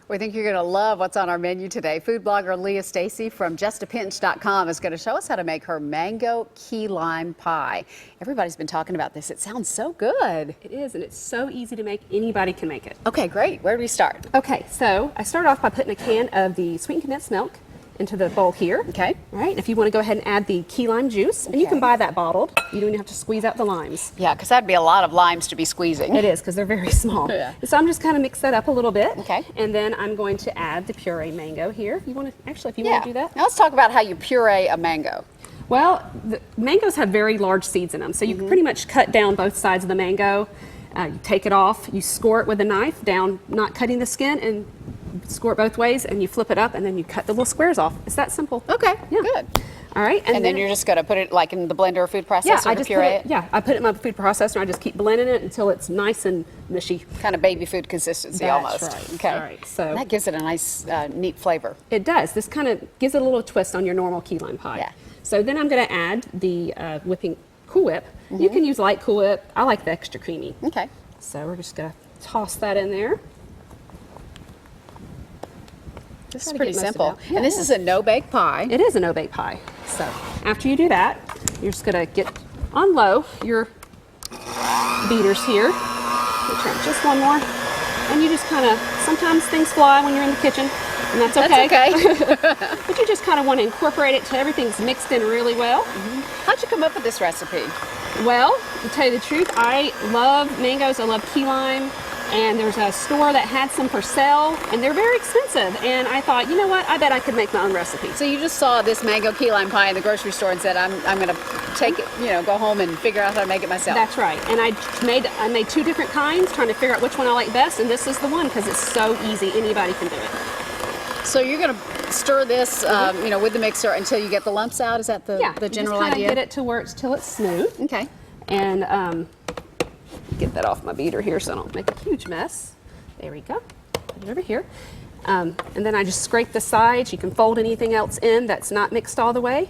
We think you're going to love what's on our menu today. Food blogger Leah Stacy from justapinch.com is going to show us how to make her mango key lime pie. Everybody's been talking about this. It sounds so good. It is, and it's so easy to make. Anybody can make it. Okay, great. Where do we start? Okay, so I start off by putting a can of the sweetened condensed milk into the bowl here. Okay. All right, if you want to go ahead and add the key lime juice, and you can buy that bottled. You don't even have to squeeze out the limes. Yeah, because that'd be a lot of limes to be squeezing. It is, because they're very small. Yeah. So I'm just kind of mix that up a little bit. Okay. And then I'm going to add the puree mango here. You want to, actually, if you want to do that. Now let's talk about how you puree a mango. Well, the mangoes have very large seeds in them, so you can pretty much cut down both sides of the mango. You take it off, you score it with a knife down, not cutting the skin, and score it both ways, and you flip it up, and then you cut the little squares off. It's that simple. Okay, Yeah. good. All right. And then you're just going to put it like in the blender or food processor I to just puree it? Yeah, I put it in my food processor, and I just keep blending it until it's nice and mushy. Kind of baby food consistency That's almost. right. Okay. All right, so that gives it a nice, neat flavor. It does. This kind of gives it a little twist on your normal key lime pie. Yeah. So then I'm going to add the whipping Cool Whip. You can use light Cool Whip. I like the extra creamy. Okay. So we're just going to toss that in there. This is pretty simple. Yeah, and this is a no-bake pie. It is a no-bake pie. So after you do that, you're just going to get on low your beaters here. Turn just one more. And you just kind of, sometimes things fly when you're in the kitchen, and that's okay. That's okay. But you just kind of want to incorporate it till everything's mixed in really well. How'd you come up with this recipe? Well, to tell you the truth, I love mangoes, I love key lime, and there's a store that had some for sale, and they're very expensive. And I thought, you know what, I bet I could make my own recipe. So you just saw this mango key lime pie in the grocery store and said, I'm going to take it, go home and figure out how to make it myself. That's right. And I made two different kinds, trying to figure out which one I like best, and this is the one because it's so easy. Anybody can do it. So you're going to stir this, with the mixer until you get the lumps out. Is that the general just idea? Get it to where till it's smooth. Okay. And get that off my beater here so I don't make a huge mess. There we go. Put it over here. And then I just scrape the sides. You can fold anything else in that's not mixed all the way.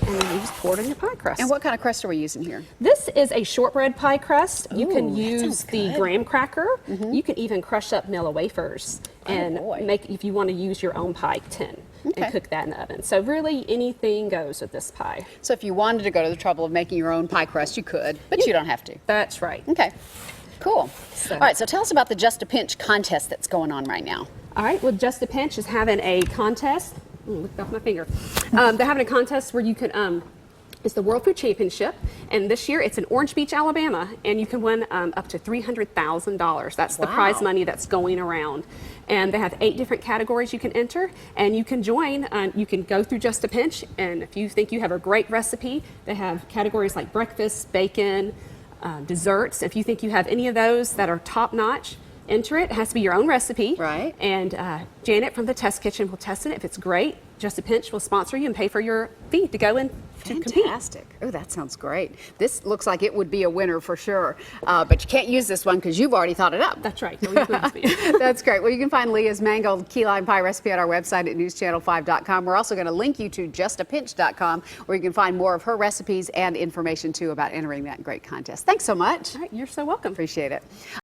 And then you just pour it in your pie crust. And what kind of crust are we using here? This is a shortbread pie crust. You can Ooh, use the graham cracker. You can even crush up Nilla wafers and make, if you want to use your own pie tin and cook that in the oven. So really anything goes with this pie. So if you wanted to go to the trouble of making your own pie crust, you could, but you don't have to. That's right. Okay, cool. All right, so tell us about the Just a Pinch contest that's going on right now. All right, well, Just a Pinch is having a contest. Looked off my finger. They're having a contest where you can, it's the World Food Championship, and this year it's in Orange Beach, Alabama, and you can win up to $300,000. That's the prize money that's going around. And they have 8 different categories you can enter, and you can join. You can go through Just a Pinch, and if you think you have a great recipe, they have categories like breakfast, bacon, desserts. If you think you have any of those that are top-notch, enter it. It has to be your own recipe. Right. And Janet from the Test Kitchen will test it. If it's great, Just a Pinch will sponsor you and pay for your fee to go in to compete. Fantastic. Oh, that sounds great. This looks like it would be a winner for sure. But you can't use this one because you've already thought it up. That's right. Don't use my recipe. That's great. Well, you can find Leah's mango key lime pie recipe on our website at newschannel5.com. We're also going to link you to justapinch.com where you can find more of her recipes and information too about entering that great contest. Thanks so much. All right, you're so welcome. Appreciate it.